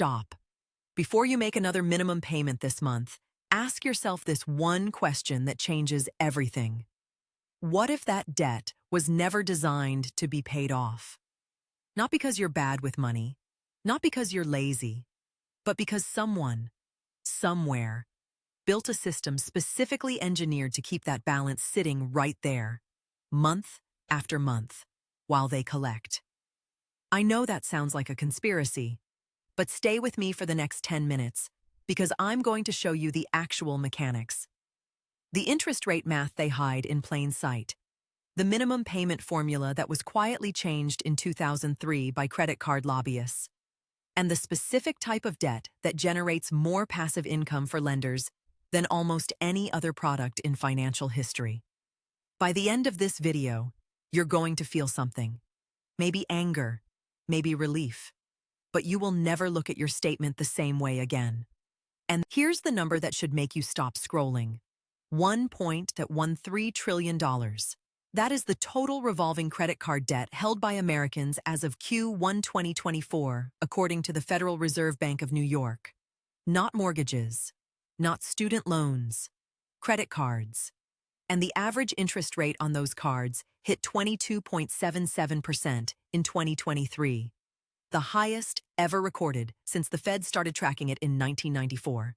stop. Before you make another minimum payment this month, ask yourself this one question that changes everything. What if that debt was never designed to be paid off? Not because you're bad with money, not because you're lazy, but because someone, somewhere, built a system specifically engineered to keep that balance sitting right there, month after month, while they collect. I know that sounds like a conspiracy, but stay with me for the next 10 minutes, because I'm going to show you the actual mechanics. The interest rate math they hide in plain sight. The minimum payment formula that was quietly changed in 2003 by credit card lobbyists. And the specific type of debt that generates more passive income for lenders than almost any other product in financial history. By the end of this video, you're going to feel something. Maybe anger, maybe relief. But you will never look at your statement the same way again. And here's the number that should make you stop scrolling. $1.13 trillion. That is the total revolving credit card debt held by Americans as of Q1 2024, according to the Federal Reserve Bank of New York. Not mortgages, not student loans, credit cards. And the average interest rate on those cards hit 22.77% in 2023, the highest ever recorded since the Fed started tracking it in 1994.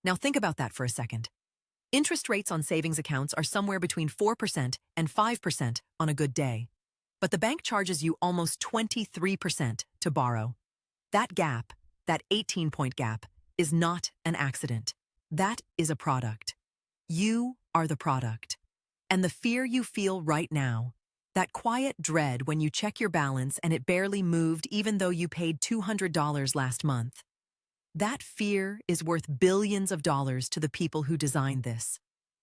Now think about that for a second. Interest rates on savings accounts are somewhere between 4% and 5% on a good day. But the bank charges you almost 23% to borrow. That gap, that 18-point gap, is not an accident. That is a product. You are the product. And the fear you feel right now, that quiet dread when you check your balance and it barely moved even though you paid $200 last month, that fear is worth billions of dollars to the people who designed this.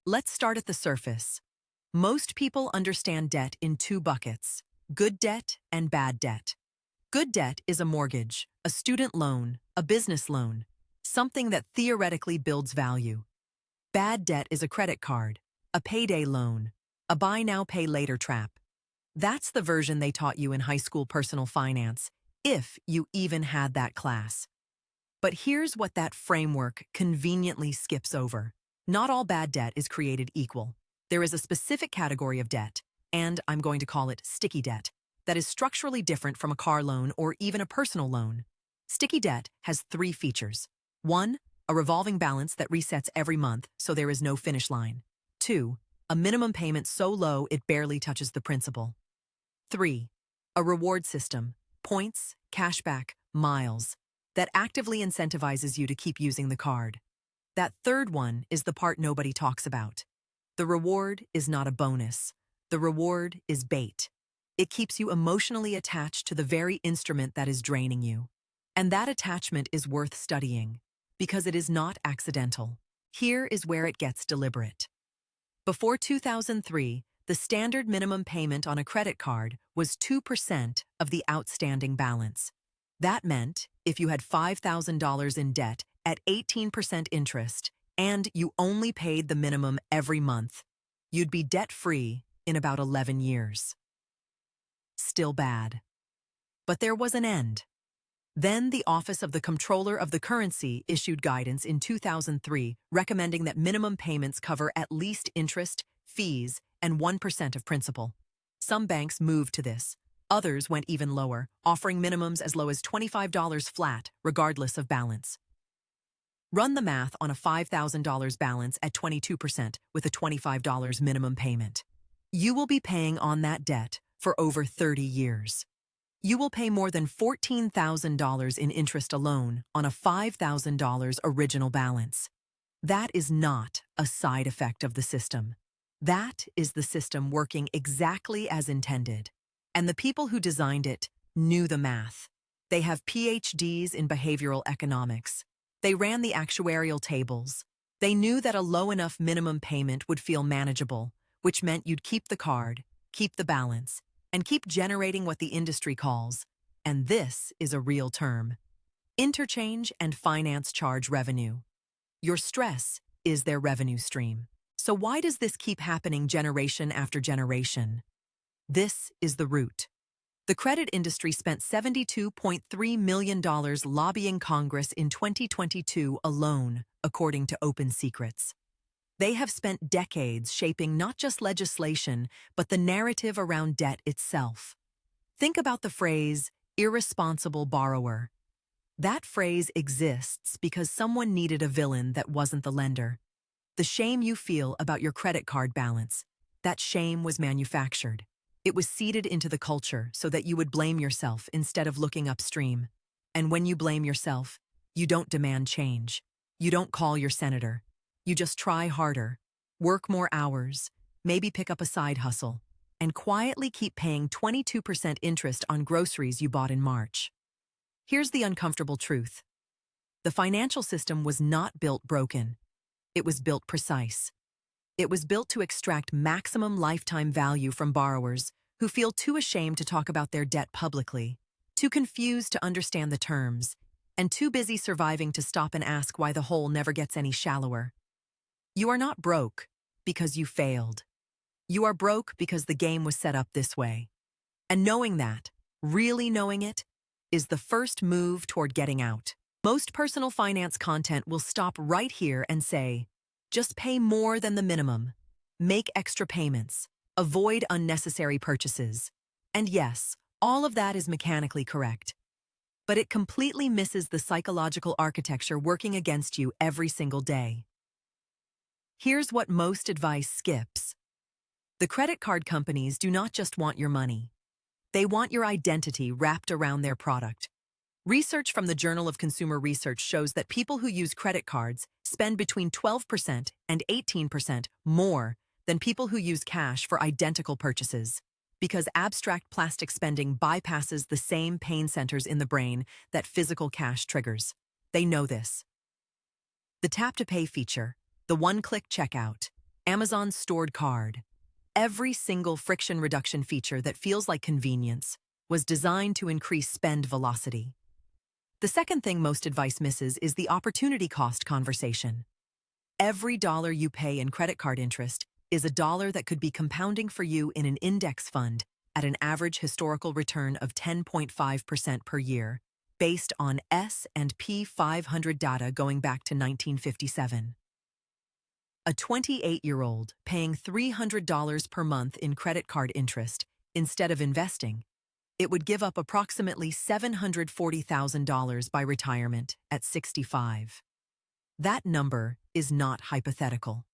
Let's start at the surface. Most people understand debt in two buckets: good debt and bad debt. Good debt is a mortgage, a student loan, a business loan, something that theoretically builds value. Bad debt is a credit card, a payday loan, a buy now, pay later trap. That's the version they taught you in high school personal finance, if you even had that class. But here's what that framework conveniently skips over. Not all bad debt is created equal. There is a specific category of debt, and I'm going to call it sticky debt, that is structurally different from a car loan or even a personal loan. Sticky debt has three features. 1, a revolving balance that resets every month, so there is no finish line. 2, a minimum payment so low it barely touches the principal. 3, a reward system, points, cashback, miles, that actively incentivizes you to keep using the card. That third one is the part nobody talks about. The reward is not a bonus. The reward is bait. It keeps you emotionally attached to the very instrument that is draining you. And that attachment is worth studying, because it is not accidental. Here is where it gets deliberate. Before 2003, the standard minimum payment on a credit card was 2% of the outstanding balance. That meant if you had $5,000 in debt at 18% interest and you only paid the minimum every month, you'd be debt-free in about 11 years. Still bad. But there was an end. Then the Office of the Comptroller of the Currency issued guidance in 2003 recommending that minimum payments cover at least interest, fees, and 1% of principal. Some banks moved to this. Others went even lower, offering minimums as low as $25 flat, regardless of balance. Run the math on a $5,000 balance at 22% with a $25 minimum payment. You will be paying on that debt for over 30 years. You will pay more than $14,000 in interest alone on a $5,000 original balance. That is not a side effect of the system. That is the system working exactly as intended. And the people who designed it knew the math. They have PhDs in behavioral economics. They ran the actuarial tables. They knew that a low enough minimum payment would feel manageable, which meant you'd keep the card, keep the balance, and keep generating what the industry calls, and this is a real term, interchange and finance charge revenue. Your stress is their revenue stream. So why does this keep happening generation after generation? This is the root. The credit industry spent $72.3 million lobbying Congress in 2022 alone, according to Open Secrets. They have spent decades shaping not just legislation, but the narrative around debt itself. Think about the phrase, irresponsible borrower. That phrase exists because someone needed a villain that wasn't the lender. The shame you feel about your credit card balance, that shame was manufactured. It was seeded into the culture so that you would blame yourself instead of looking upstream. And when you blame yourself, you don't demand change. You don't call your senator. You just try harder, work more hours, maybe pick up a side hustle, and quietly keep paying 22% interest on groceries you bought in March. Here's the uncomfortable truth. The financial system was not built broken. It was built precise. It was built to extract maximum lifetime value from borrowers who feel too ashamed to talk about their debt publicly, too confused to understand the terms, and too busy surviving to stop and ask why the hole never gets any shallower. You are not broke because you failed. You are broke because the game was set up this way. And knowing that, really knowing it, is the first move toward getting out. Most personal finance content will stop right here and say, just pay more than the minimum, make extra payments, avoid unnecessary purchases. And yes, all of that is mechanically correct. But it completely misses the psychological architecture working against you every single day. Here's what most advice skips. The credit card companies do not just want your money. They want your identity wrapped around their product. Research from the Journal of Consumer Research shows that people who use credit cards spend between 12% and 18% more than people who use cash for identical purchases, because abstract plastic spending bypasses the same pain centers in the brain that physical cash triggers. They know this. The tap-to-pay feature, the one-click checkout, Amazon's stored card, every single friction reduction feature that feels like convenience was designed to increase spend velocity. The second thing most advice misses is the opportunity cost conversation. Every dollar you pay in credit card interest is a dollar that could be compounding for you in an index fund at an average historical return of 10.5% per year, based on S&P 500 data going back to 1957. A 28-year-old paying $300 per month in credit card interest instead of investing, it would give up approximately $740,000 by retirement at 65. That number is not hypothetical.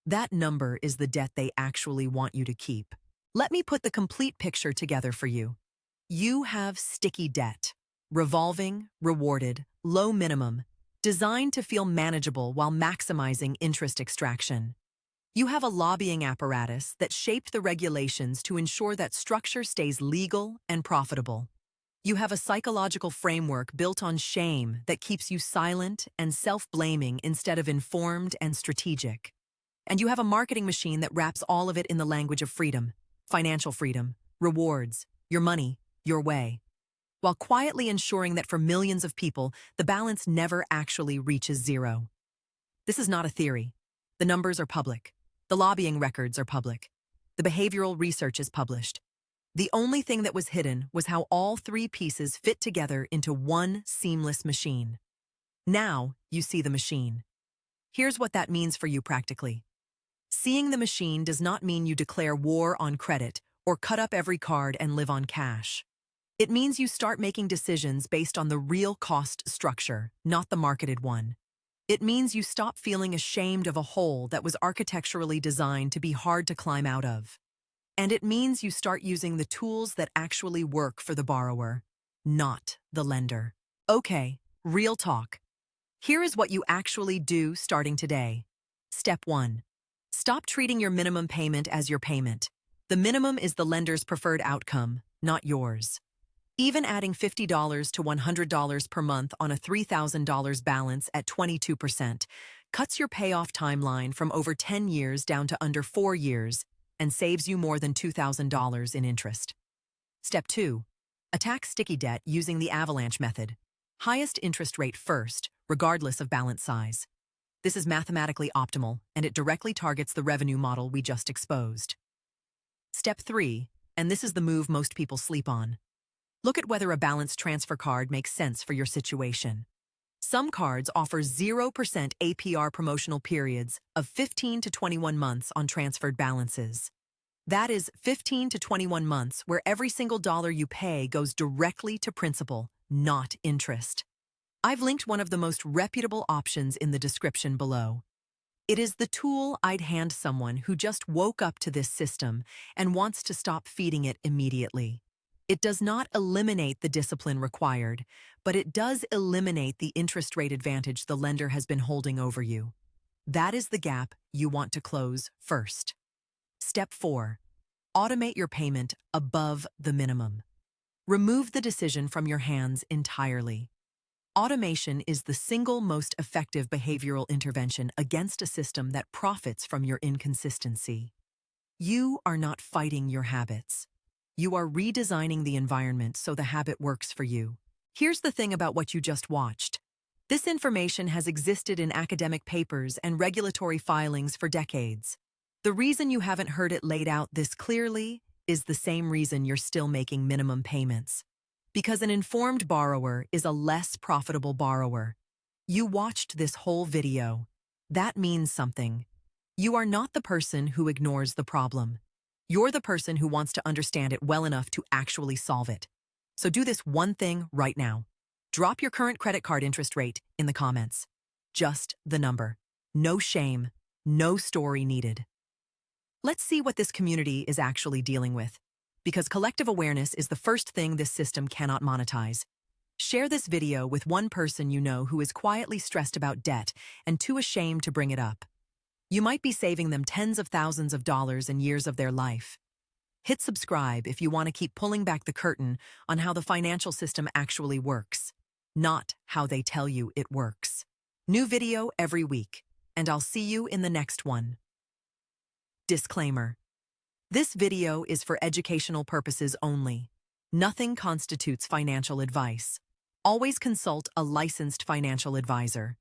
That number is the debt they actually want you to keep. Let me put the complete picture together for you. You have sticky debt, revolving, rewarded, low minimum, designed to feel manageable while maximizing interest extraction. You have a lobbying apparatus that shaped the regulations to ensure that structure stays legal and profitable. You have a psychological framework built on shame that keeps you silent and self-blaming instead of informed and strategic. And you have a marketing machine that wraps all of it in the language of freedom, financial freedom, rewards, your money, your way, while quietly ensuring that for millions of people, the balance never actually reaches zero. This is not a theory. The numbers are public. The lobbying records are public. The behavioral research is published. The only thing that was hidden was how all three pieces fit together into one seamless machine. Now you see the machine. Here's what that means for you practically. Seeing the machine does not mean you declare war on credit or cut up every card and live on cash. It means you start making decisions based on the real cost structure, not the marketed one. It means you stop feeling ashamed of a hole that was architecturally designed to be hard to climb out of. And it means you start using the tools that actually work for the borrower, not the lender. Okay, real talk. Here is what you actually do starting today. Step 1. Stop treating your minimum payment as your payment. The minimum is the lender's preferred outcome, not yours. Even adding $50 to $100 per month on a $3,000 balance at 22% cuts your payoff timeline from over 10 years down to under 4 years and saves you more than $2,000 in interest. Step 2. Attack sticky debt using the avalanche method. Highest interest rate first, regardless of balance size. This is mathematically optimal, and it directly targets the revenue model we just exposed. Step 3, and this is the move most people sleep on. Look at whether a balanced transfer card makes sense for your situation. Some cards offer 0% APR promotional periods of 15 to 21 months on transferred balances. That is 15 to 21 months where every single dollar you pay goes directly to principal, not interest. I've linked one of the most reputable options in the description below. It is the tool I'd hand someone who just woke up to this system and wants to stop feeding it immediately. It does not eliminate the discipline required, but it does eliminate the interest rate advantage the lender has been holding over you. That is the gap you want to close first. Step 4. Automate your payment above the minimum. Remove the decision from your hands entirely. Automation is the single most effective behavioral intervention against a system that profits from your inconsistency. You are not fighting your habits. You are redesigning the environment so the habit works for you. Here's the thing about what you just watched. This information has existed in academic papers and regulatory filings for decades. The reason you haven't heard it laid out this clearly is the same reason you're still making minimum payments. Because an informed borrower is a less profitable borrower. You watched this whole video. That means something. You are not the person who ignores the problem. You're the person who wants to understand it well enough to actually solve it. So do this one thing right now. Drop your current credit card interest rate in the comments. Just the number. No shame, no story needed. Let's see what this community is actually dealing with. Because collective awareness is the first thing this system cannot monetize. Share this video with one person you know who is quietly stressed about debt and too ashamed to bring it up. You might be saving them tens of thousands of dollars and years of their life. Hit subscribe if you want to keep pulling back the curtain on how the financial system actually works, not how they tell you it works. New video every week, and I'll see you in the next one. Disclaimer. This video is for educational purposes only. Nothing constitutes financial advice. Always consult a licensed financial advisor.